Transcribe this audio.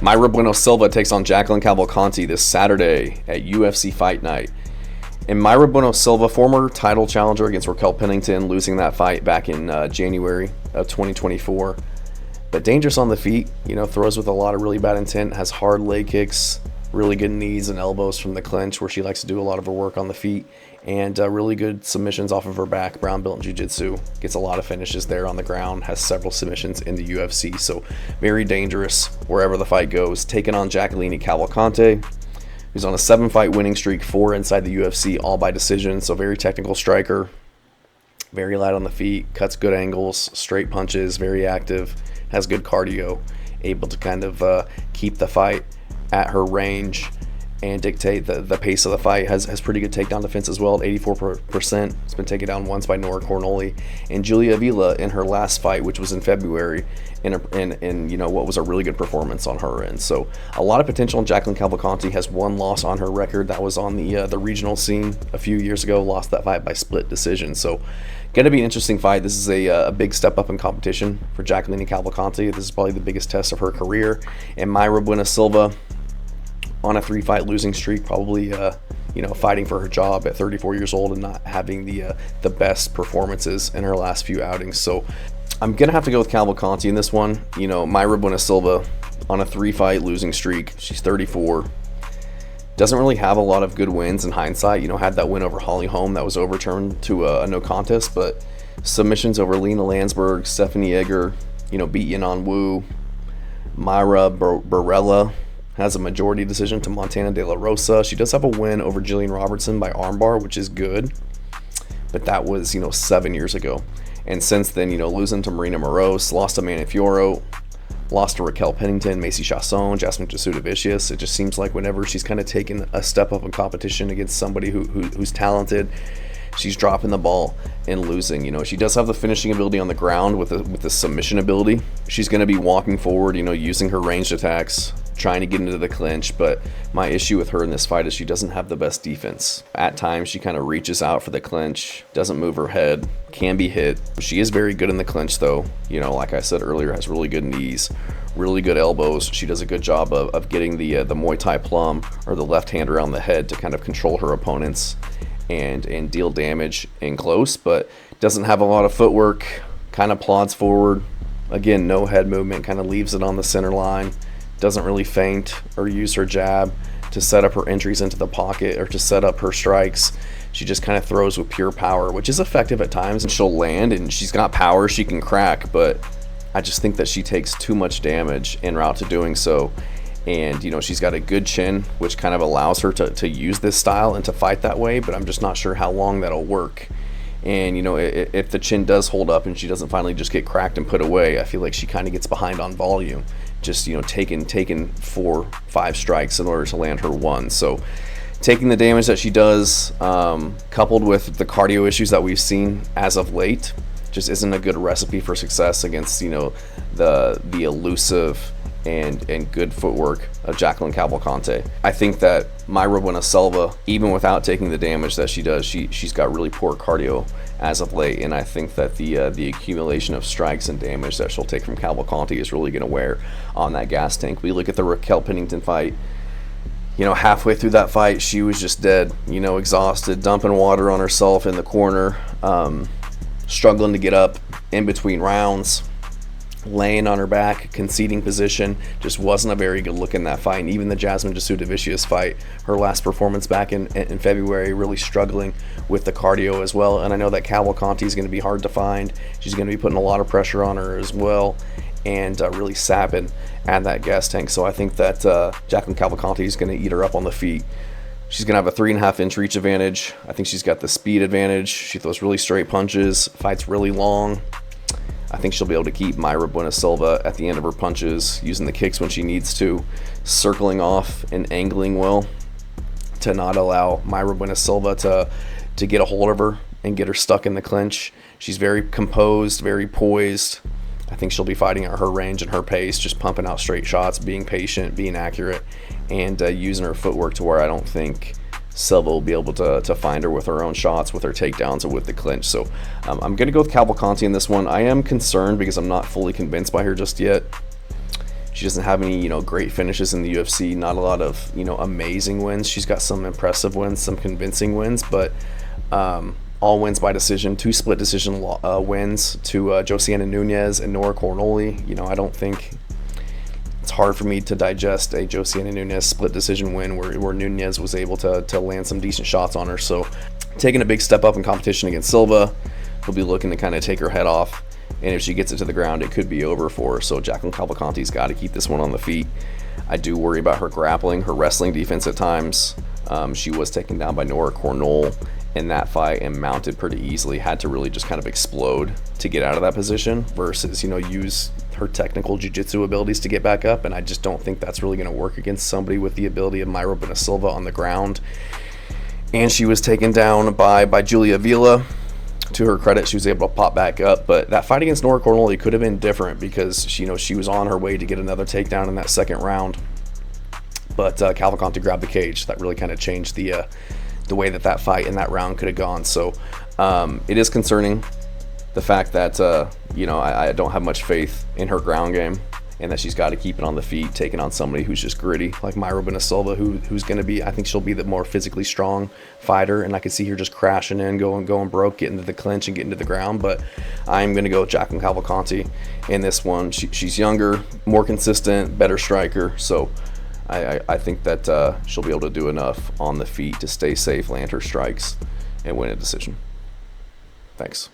Mayra Bueno Silva takes on Jacqueline Cavalcanti this Saturday at UFC Fight Night. And Mayra Bueno Silva, former title challenger against Raquel Pennington, losing that fight back in January of 2024. But dangerous on the feet, throws with a lot of really bad intent, has hard leg kicks, really good knees and elbows from the clinch where she likes to do a lot of her work on the feet, and really good submissions off of her back, brown belt in jiu-jitsu, gets a lot of finishes there on the ground, has several submissions in the UFC, so very dangerous wherever the fight goes. Taking on Jacqueline Cavalcanti, who's on a 7-fight winning streak, 4 inside the UFC, all by decision, so very technical striker, very light on the feet, cuts good angles, straight punches, very active, has good cardio, able to kind of keep the fight at her range and dictate the pace of the fight. Has pretty good takedown defense as well at 84%. It's been taken down once by Nora Cornoli. And Julia Avila in her last fight, which was in February, in what was a really good performance on her end. So a lot of potential. Jacqueline Cavalcanti has 1 loss on her record. That was on the regional scene a few years ago. Lost that fight by split decision. So going to be an interesting fight. This is a big step up in competition for Jacqueline Cavalcanti. This is probably the biggest test of her career. And Mayra Bueno Silva on a 3-fight losing streak, probably fighting for her job at 34 years old and not having the best performances in her last few outings. So I'm gonna have to go with Cavalcanti in this one. Mayra Bueno Silva on a 3-fight losing streak. She's 34. Doesn't really have a lot of good wins in hindsight. Had that win over Holly Holm that was overturned to a no contest, but submissions over Lena Landsberg, Stephanie Egger, beat Yanan Wu. Myra Barella has a majority decision to Montana De La Rosa. She does have a win over Jillian Robertson by armbar, which is good, but that was 7 years ago. And since then, losing to Marina Moroz, lost to Manny Fioro, lost to Raquel Pennington, Macy Chasson, Jasmine Jasudavicius. It just seems like whenever she's kind of taken a step up in competition against somebody who's talented, she's dropping the ball and losing. She does have the finishing ability on the ground with the submission ability. She's going to be walking forward, using her ranged attacks, trying to get into the clinch, but my issue with her in this fight is she doesn't have the best defense. At times she kind of reaches out for the clinch, doesn't move her head, can be hit. She is very good in the clinch though. Like I said earlier, has really good knees, really good elbows. She does a good job of getting the Muay Thai plum or the left hand around the head to kind of control her opponents and deal damage in close, but doesn't have a lot of footwork, kind of plods forward. Again, no head movement, kind of leaves it on the center line. Doesn't really feint or use her jab to set up her entries into the pocket or to set up her strikes. She just kind of throws with pure power, which is effective at times, and she'll land, and she's got power she can crack, but I just think that she takes too much damage en route to doing so. And she's got a good chin, which kind of allows her to use this style and to fight that way, but I'm just not sure how long that'll work. And if the chin does hold up and she doesn't finally just get cracked and put away, I feel like she kind of gets behind on volume, just taking 4-5 strikes in order to land her one. So taking the damage that she does, coupled with the cardio issues that we've seen as of late, just isn't a good recipe for success against the elusive and good footwork of Jacqueline Cavalcanti. I think that Mayra Bueno Silva, even without taking the damage that she does, she's got really poor cardio as of late, and I think that the accumulation of strikes and damage that she'll take from Cavalcanti is really going to wear on that gas tank. We look at the Raquel Pennington fight. Halfway through that fight, she was just dead, exhausted, dumping water on herself in the corner, struggling to get up in between rounds, laying on her back, conceding position. Just wasn't a very good look in that fight. And even the Jasmine Jasudavicius fight, her last performance back in February, really struggling with the cardio as well. And I know that Cavalcanti is going to be hard to find. She's going to be putting a lot of pressure on her as well, and really sapping at that gas tank. So I think that Jacqueline Cavalcanti is going to eat her up on the feet. She's going to have a 3.5-inch reach advantage. I think she's got the speed advantage. She throws really straight punches, fights really long. I think she'll be able to keep Mayra Bueno Silva at the end of her punches, using the kicks when she needs to, circling off and angling well to not allow Mayra Bueno Silva to get a hold of her and get her stuck in the clinch. She's very composed, very poised. I think she'll be fighting at her range and her pace, just pumping out straight shots, being patient, being accurate, and using her footwork to where I don't think Silva will be able to find her with her own shots, with her takedowns, or with the clinch. So I'm going to go with Cavalcanti in this one. I am concerned because I'm not fully convinced by her just yet. She doesn't have any, great finishes in the UFC. Not a lot of, amazing wins. She's got some impressive wins, some convincing wins, but all wins by decision. 2 split decision wins to Josiana Nunez and Nora Cornoli. I don't think it's hard for me to digest a Josiana Nunez split decision win where Nunez was able to land some decent shots on her. So taking a big step up in competition against Silva, we'll be looking to kind of take her head off. And if she gets it to the ground, it could be over for her. So Jacqueline Cavalcanti's got to keep this one on the feet. I do worry about her grappling, her wrestling defense at times. She was taken down by Nora Cornol in that fight and mounted pretty easily. Had to really just kind of explode to get out of that position versus, use her technical jiu-jitsu abilities to get back up. And I just don't think that's really going to work against somebody with the ability of Mayra Bueno Silva on the ground. And she was taken down by Julia Vila. To her credit, she was able to pop back up, but that fight against Nora Cornoli could have been different because she was on her way to get another takedown in that second round. But Cavalcanti grabbed the cage. That really kind of changed the way that fight in that round could have gone. So it is concerning, the fact that I don't have much faith in her ground game, and that she's got to keep it on the feet, taking on somebody who's just gritty like Mayra Bueno Silva, who's going to be, I think she'll be the more physically strong fighter, and I could see her just crashing in, going broke, getting to the clinch and getting to the ground. But I'm going to go with Jacqueline Cavalcanti in this one. She's younger, more consistent, better striker, so I think that she'll be able to do enough on the feet to stay safe, land her strikes, and win a decision. Thanks.